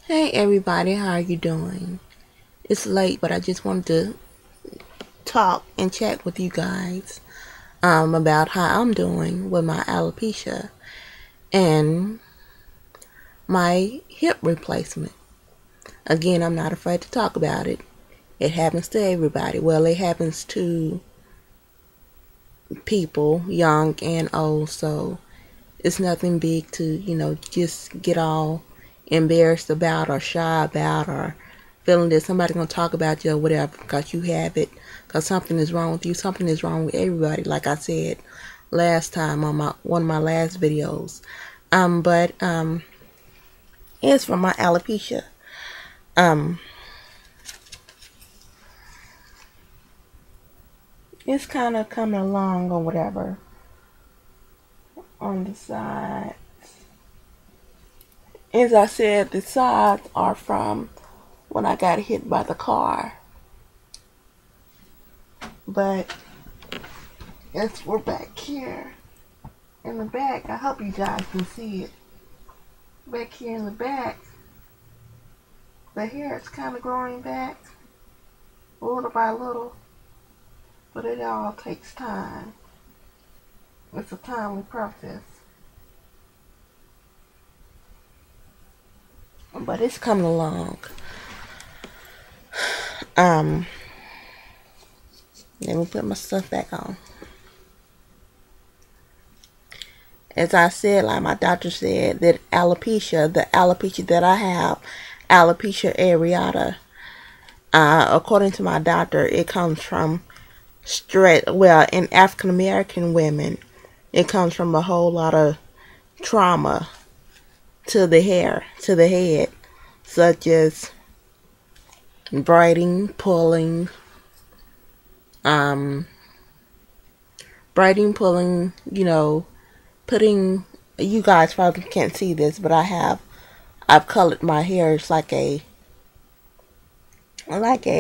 Hey everybody, how are you doing? It's late, but I just wanted to talk and chat with you guys about how I'm doing with my alopecia and my hip replacement. Again, I'm not afraid to talk about it. It happens to everybody. Well, it happens to people, young and old, so it's nothing big to, just get all embarrassed about or shy about or feeling that somebody's going to talk about you or whatever because you have it, because something is wrong with you. Something is wrong with everybody, like I said last time on one of my last videos. But it's for my alopecia. Um, it's kind of coming along or whatever on the side. As I said, the sides are from when I got hit by the car. But as we're back here in the back, I hope you guys can see it. Back here in the back, the hair is kind of growing back, little by little, but it all takes time. It's a timely process. But it's coming along. Let me put my stuff back on. As I said, like my doctor said, that alopecia, the alopecia that I have, alopecia areata, according to my doctor, it comes from in African American women, it comes from a whole lot of trauma to the hair, to the head, such as braiding, pulling, putting, you guys probably can't see this, but I've colored my hair. It's like a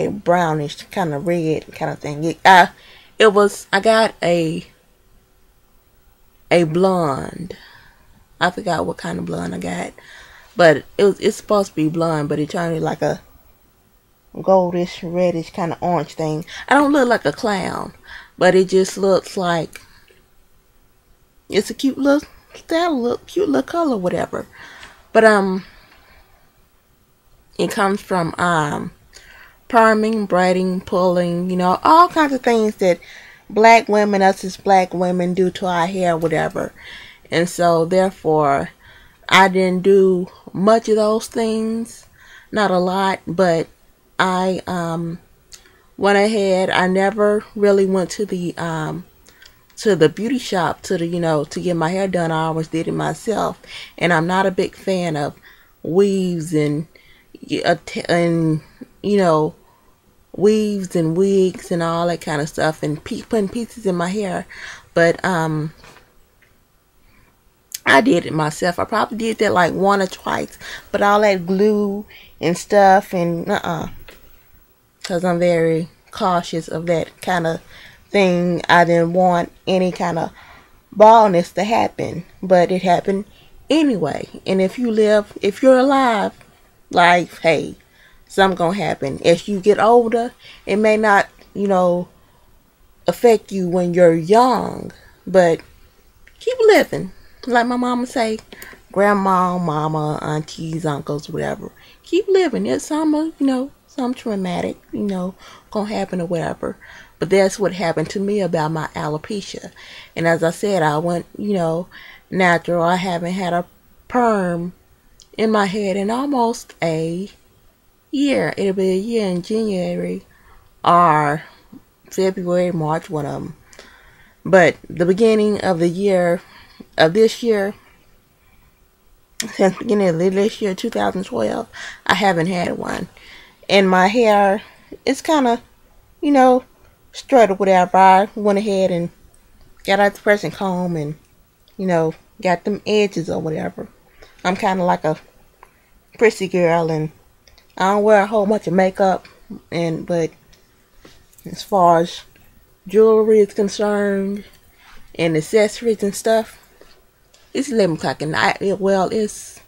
brownish kind of red kind of thing. I got a blonde. I forgot what kind of blonde I got, but it's supposed to be blonde, but it turned like a goldish, reddish kind of orange thing. I don't look like a clown, but it just looks like it's a cute little style, cute little color, whatever. But it comes from perming, braiding, pulling, all kinds of things that us as black women do to our hair, whatever. And so therefore I didn't do much of those things, not a lot, but I went ahead. I never really went to the beauty shop to get my hair done. I always did it myself, and I'm not a big fan of weaves and weaves and wigs and all that kind of stuff, and putting pieces in my hair. But I did it myself. I probably did that like one or twice, but all that glue and stuff, and because I'm very cautious of that kind of thing. I didn't want any kind of baldness to happen, but it happened anyway. And if you're alive, like, hey, something's gonna happen. As you get older, it may not, affect you when you're young, but keep living. Like my mama say, grandma, mama, aunties, uncles, whatever. Keep living. It's some traumatic, gonna happen or whatever. But that's what happened to me about my alopecia. And as I said, I went, natural. I haven't had a perm in my head in almost a year. It'll be a year in January or February, March, one of them. But the beginning of the year, of this year, since the beginning of this year, 2012, I haven't had one. And my hair, it's kind of, straight or whatever. I went ahead and got out the pressing comb and, got them edges or whatever. I'm kind of like a prissy girl, and I don't wear a whole bunch of makeup, but as far as jewelry is concerned and accessories and stuff, it's 11 o'clock at night. Well, it's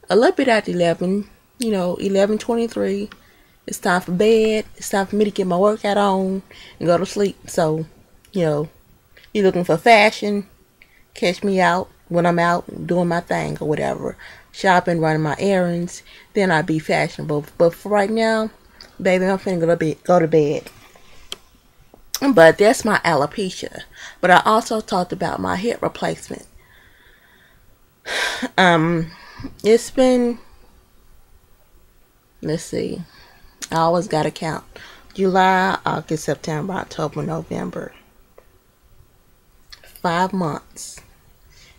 a little bit after 11. 11:23. It's time for bed. It's time for me to get my workout on and go to sleep. So, you know, you're looking for fashion, catch me out when I'm out doing my thing or whatever. Shopping, running my errands. Then I'd be fashionable. But for right now, baby, I'm finna go to bed. But that's my alopecia. But I also talked about my hip replacement. It's been, let's see, I always gotta count. July, August, September, October, November. 5 months.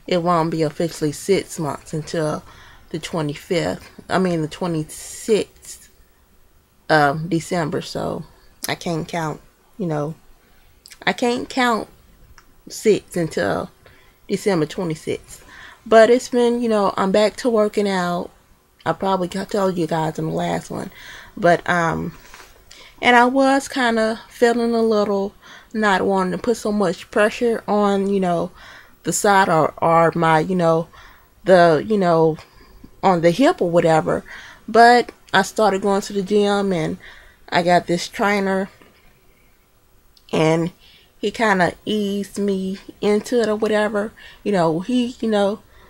It won't be officially 6 months until the 26th of December. So I can't count, I can't count 6 until December 26th. But it's been, I'm back to working out. I probably told you guys in the last one. But, and I was kind of feeling a little not wanting to put so much pressure on, the side or my, on the hip or whatever. But I started going to the gym and I got this trainer and he kind of eased me into it or whatever. He,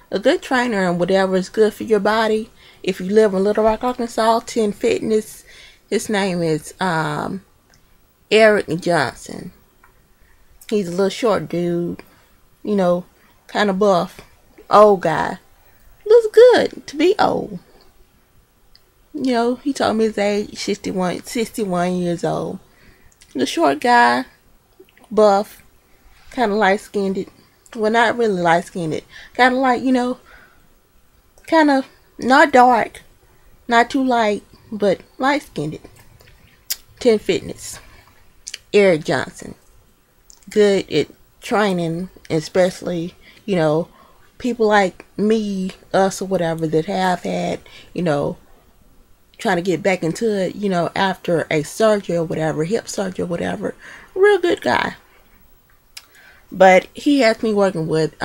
a good trainer and whatever is good for your body. If you live in Little Rock, Arkansas, 10 Fitness, his name is Eric Johnson. He's a little short dude, kind of buff, old guy. Looks good to be old. He told me his age, 61 years old. The short guy, buff, kind of light-skinned. Well, not really light-skinned. Kind of like, kind of not dark, not too light, but light-skinned. 10 Fitness. Eric Johnson. Good at training, especially, people like me, us or whatever that have had, trying to get back into it, after a surgery or whatever, hip surgery or whatever. Real good guy. But he has me working with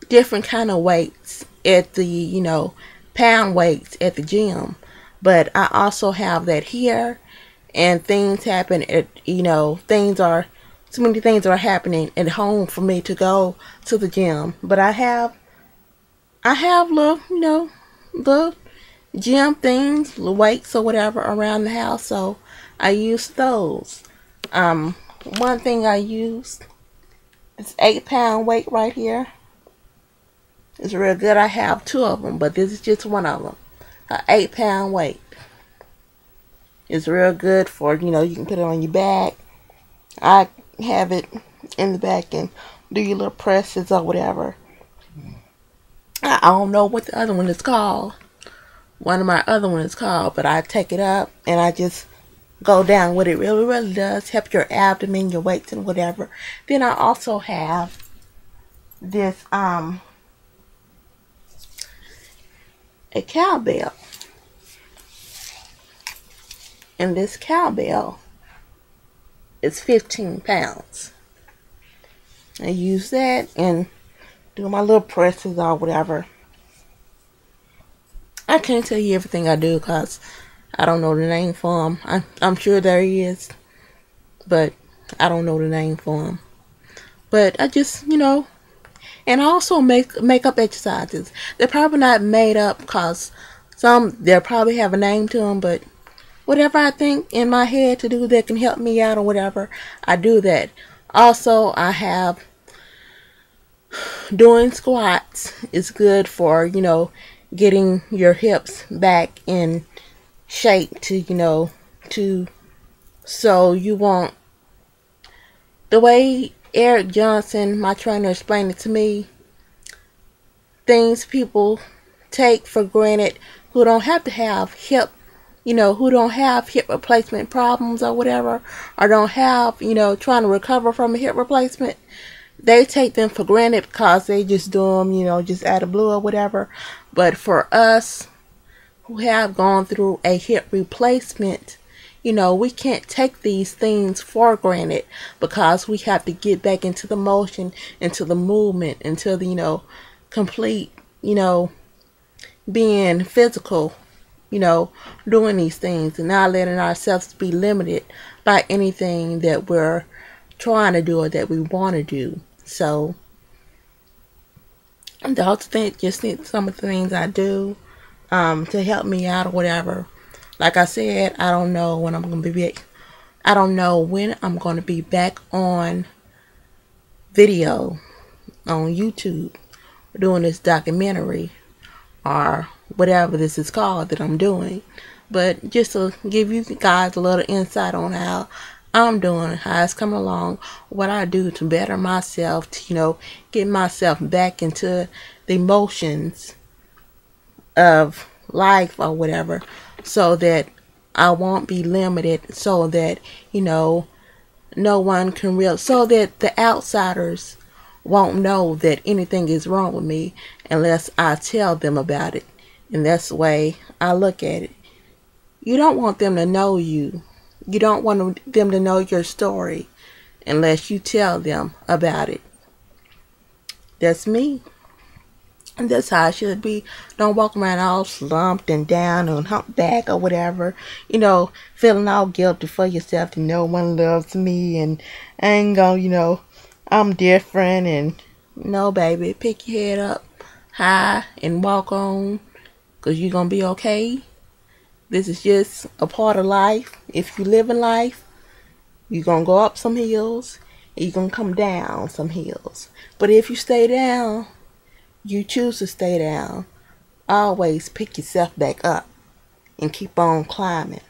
different kind of weights at the, pound weights at the gym. But I also have that here, and things happen at, so many things are happening at home for me to go to the gym. But I have little, the gym things, the weights or whatever around the house. So I use those. One thing I used, this 8-pound weight right here. It's real good. I have 2 of them, but this is just one of them. An 8-pound weight. It's real good for, you can put it on your back. I have it in the back and do your little presses or whatever. I don't know what the other one is called. One of my other ones is called, but I take it up and I just go down with it. Really, really does help your abdomen, your weights and whatever. Then I also have this, a cowbell. And this cowbell is 15 pounds. I use that and do my little presses or whatever. I can't tell you everything I do because I don't know the name for them. I'm sure there is, but I don't know the name for them. But I just, and I also make makeup exercises. They're probably not made up because they'll probably have a name to them, but whatever I think in my head to do that can help me out or whatever, I do that. Also, I have doing squats is good for, getting your hips back in shape so you won't, the way Eric Johnson, my trainer, explained it to me, things people take for granted who don't have to have hip replacement problems or whatever, or don't have, trying to recover from a hip replacement. They take them for granted because they just do them, just out of blue or whatever. But for us who have gone through a hip replacement, we can't take these things for granted because we have to get back into the motion, into the movement, into the, complete, being physical you know, doing these things and not letting ourselves be limited by anything that we're trying to do or that we want to do. So, those things, just some of the things I do to help me out or whatever. Like I said, I don't know when I'm going to be back. I don't know when I'm going to be back on video on YouTube doing this documentary or whatever this is called that I'm doing. But just to give you guys a little insight on how I'm doing, how it's coming along, what I do to better myself, to, get myself back into the emotions of life or whatever, so that I won't be limited, so that, no one can so that the outsiders won't know that anything is wrong with me unless I tell them about it. And that's the way I look at it. You don't want them to know you. You don't want them to know your story unless you tell them about it. That's me. And that's how I should be. Don't walk around all slumped and down and humpback or whatever. Feeling all guilty for yourself that no one loves me and I ain't gonna, I'm different. And no, baby, pick your head up high and walk on, because you're gonna be okay. This is just a part of life. If you live in life, you're gonna go up some hills and you're gonna come down some hills. But if you stay down, you choose to stay down, always pick yourself back up and keep on climbing,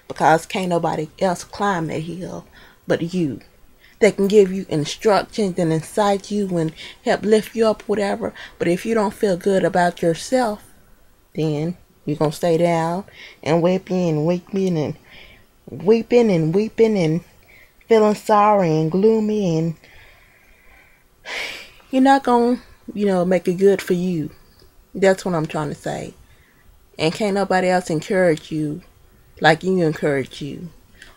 because can't nobody else climb that hill but you. They can give you instructions and incite you and help lift you up, whatever. But if you don't feel good about yourself, then you're going to stay down and weeping and weeping and feeling sorry and gloomy, and you're not going to, make it good for you. That's what I'm trying to say. And can't nobody else encourage you like you encourage you.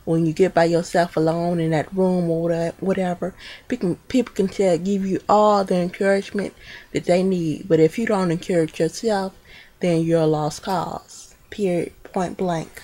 When you get by yourself alone in that room or whatever, people can give you all the encouragement that they need. But if you don't encourage yourself, then you're a lost cause. Period. Point blank.